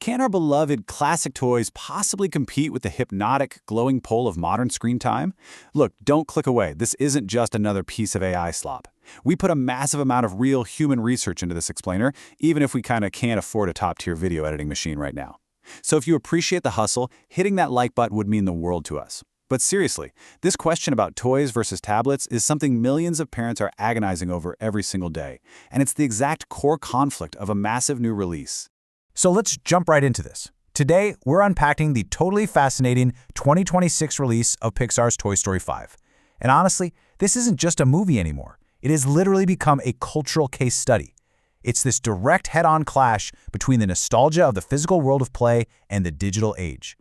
Can our beloved classic toys possibly compete with the hypnotic, glowing pull of modern screen time? Look, don't click away. This isn't just another piece of AI slop. We put a massive amount of real human research into this explainer, even if we kind of can't afford a top-tier video editing machine right now. So if you appreciate the hustle, hitting that like button would mean the world to us. But seriously, this question about toys versus tablets is something millions of parents are agonizing over every single day, and it's the exact core conflict of a massive new release. So let's jump right into this. Today, we're unpacking the totally fascinating 2026 release of Pixar's Toy Story 5. And honestly, this isn't just a movie anymore. It has literally become a cultural case study. It's this direct head-on clash between the nostalgia of the physical world of play and the digital age.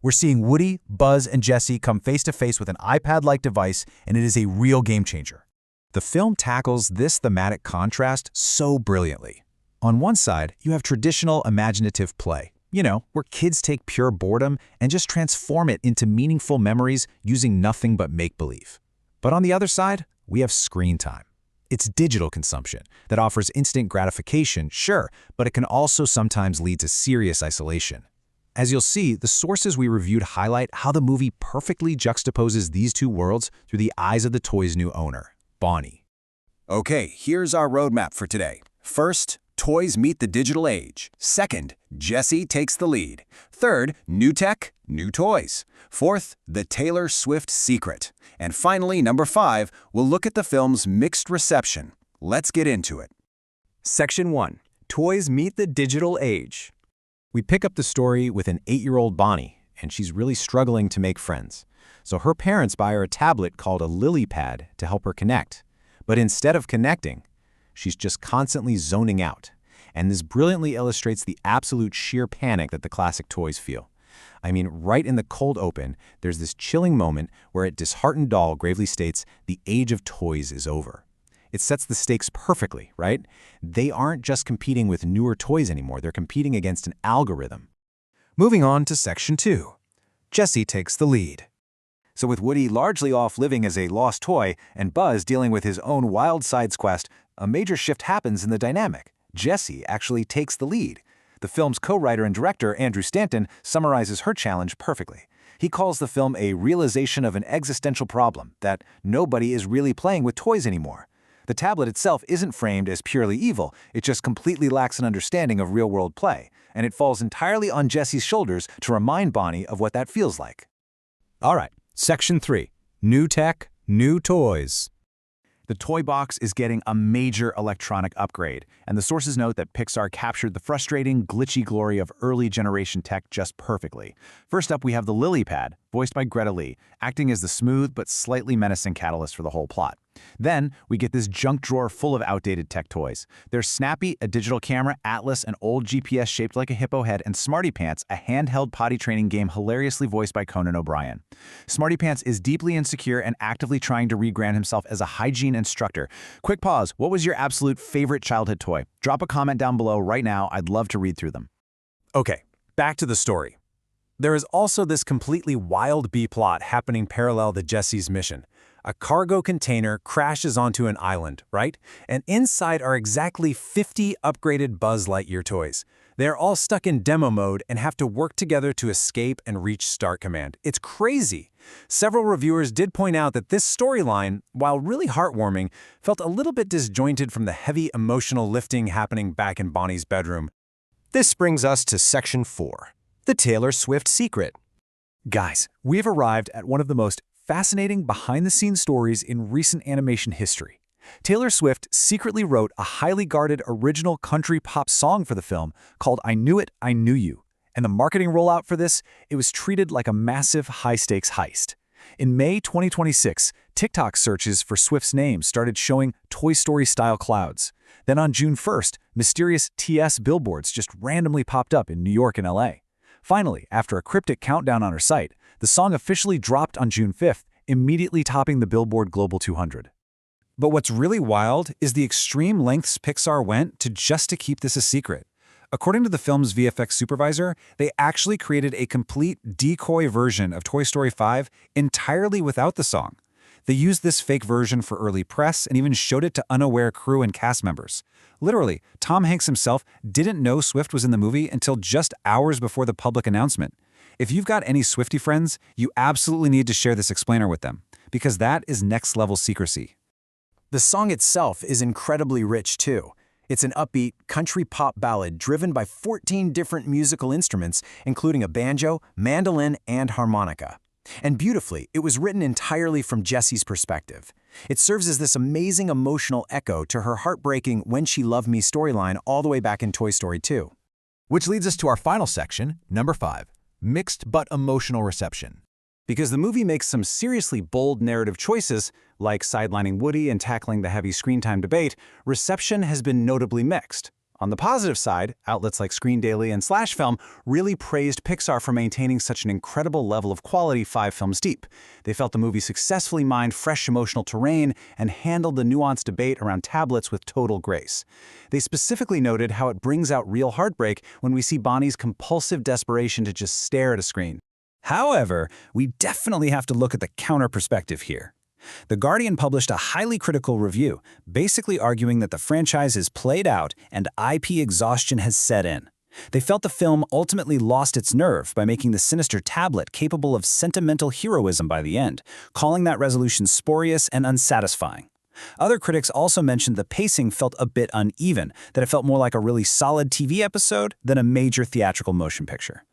We're seeing Woody, Buzz, and Jessie come face-to-face with an iPad-like device, and it is a real game-changer. The film tackles this thematic contrast so brilliantly. On one side, you have traditional imaginative play, where kids take pure boredom and just transform it into meaningful memories using nothing but make-believe. But on the other side, we have screen time. It's digital consumption that offers instant gratification, sure, but it can also sometimes lead to serious isolation. As you'll see, the sources we reviewed highlight how the movie perfectly juxtaposes these two worlds through the eyes of the toy's new owner, Bonnie. Okay, here's our roadmap for today. First, toys meet the digital age. Second, Jessie takes the lead. Third, new tech, new toys. Fourth, the Taylor Swift secret. And finally, number 5, we'll look at the film's mixed reception. Let's get into it. Section 1. Toys meet the digital age. We pick up the story with an 8-year-old Bonnie, and she's really struggling to make friends. So her parents buy her a tablet called a Lilypad to help her connect. But instead of connecting, she's just constantly zoning out. And this brilliantly illustrates the absolute sheer panic that the classic toys feel. I mean, right in the cold open, there's this chilling moment where a disheartened doll gravely states, "The age of toys is over." It sets the stakes perfectly, right? They aren't just competing with newer toys anymore, they're competing against an algorithm. Moving on to Section 2. Jessie takes the lead. So with Woody largely off living as a lost toy and Buzz dealing with his own wild sides quest, a major shift happens in the dynamic. Jessie actually takes the lead. The film's co-writer and director, Andrew Stanton, summarizes her challenge perfectly. He calls the film a realization of an existential problem, that nobody is really playing with toys anymore. The tablet itself isn't framed as purely evil, it just completely lacks an understanding of real-world play, and it falls entirely on Jessie's shoulders to remind Bonnie of what that feels like. All right, Section 3. New tech, new toys. The toy box is getting a major electronic upgrade, and the sources note that Pixar captured the frustrating, glitchy glory of early-generation tech just perfectly. First up, we have the Lilypad, voiced by Greta Lee, acting as the smooth but slightly menacing catalyst for the whole plot. Then, we get this junk drawer full of outdated tech toys. There's Snappy, a digital camera, Atlas, an old GPS shaped like a hippo head, and Smarty Pants, a handheld potty training game hilariously voiced by Conan O'Brien. Smarty Pants is deeply insecure and actively trying to rebrand himself as a hygiene instructor. Quick pause, what was your absolute favorite childhood toy? Drop a comment down below right now, I'd love to read through them. Okay, back to the story. There is also this completely wild B-plot happening parallel to Jessie's mission. A cargo container crashes onto an island, right? And inside are exactly 50 upgraded Buzz Lightyear toys. They're all stuck in demo mode and have to work together to escape and reach Start Command. It's crazy. Several reviewers did point out that this storyline, while really heartwarming, felt a little bit disjointed from the heavy emotional lifting happening back in Bonnie's bedroom. This brings us to Section 4. The Taylor Swift secret. Guys, we've arrived at one of the most fascinating behind-the-scenes stories in recent animation history. Taylor Swift secretly wrote a highly guarded original country pop song for the film called I Knew It, I Knew You. And the marketing rollout for this, it was treated like a massive high-stakes heist. In May 2026, TikTok searches for Swift's name started showing Toy Story-style clouds. Then on June 1st, mysterious TS billboards just randomly popped up in New York and LA. Finally, after a cryptic countdown on her site, the song officially dropped on June 5th, immediately topping the Billboard Global 200. But what's really wild is the extreme lengths Pixar went to keep this a secret. According to the film's VFX supervisor, they actually created a complete decoy version of Toy Story 5 entirely without the song. They used this fake version for early press and even showed it to unaware crew and cast members. Literally, Tom Hanks himself didn't know Swift was in the movie until just hours before the public announcement. If you've got any Swiftie friends, you absolutely need to share this explainer with them, because that is next-level secrecy. The song itself is incredibly rich, too. It's an upbeat, country pop ballad driven by 14 different musical instruments, including a banjo, mandolin, and harmonica. And beautifully, it was written entirely from Jessie's perspective. It serves as this amazing emotional echo to her heartbreaking When She Loved Me storyline all the way back in Toy Story 2. Which leads us to our final section, number 5, mixed but emotional reception. Because the movie makes some seriously bold narrative choices, like sidelining Woody and tackling the heavy screen time debate, reception has been notably mixed. On the positive side, outlets like Screen Daily and Slash Film really praised Pixar for maintaining such an incredible level of quality 5 films deep. They felt the movie successfully mined fresh emotional terrain and handled the nuanced debate around tablets with total grace. They specifically noted how it brings out real heartbreak when we see Bonnie's compulsive desperation to just stare at a screen. However, we definitely have to look at the counter perspective here. The Guardian published a highly critical review, basically arguing that the franchise is played out and IP exhaustion has set in. They felt the film ultimately lost its nerve by making the sinister tablet capable of sentimental heroism by the end, calling that resolution spurious and unsatisfying. Other critics also mentioned the pacing felt a bit uneven, that it felt more like a really solid TV episode than a major theatrical motion picture.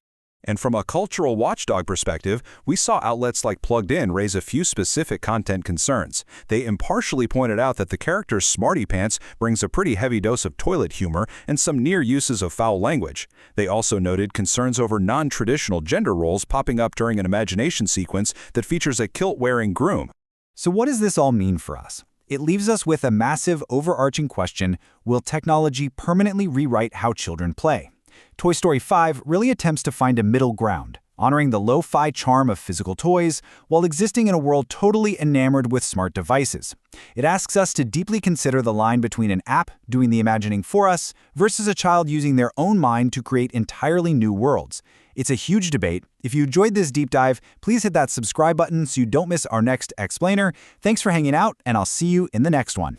And from a cultural watchdog perspective, we saw outlets like Plugged In raise a few specific content concerns. They impartially pointed out that the character Smarty Pants brings a pretty heavy dose of toilet humor and some near uses of foul language. They also noted concerns over non-traditional gender roles popping up during an imagination sequence that features a kilt-wearing groom. So what does this all mean for us? It leaves us with a massive, overarching question: will technology permanently rewrite how children play? Toy Story 5 really attempts to find a middle ground, honoring the lo-fi charm of physical toys while existing in a world totally enamored with smart devices. It asks us to deeply consider the line between an app doing the imagining for us versus a child using their own mind to create entirely new worlds. It's a huge debate. If you enjoyed this deep dive, please hit that subscribe button so you don't miss our next explainer. Thanks for hanging out, and I'll see you in the next one.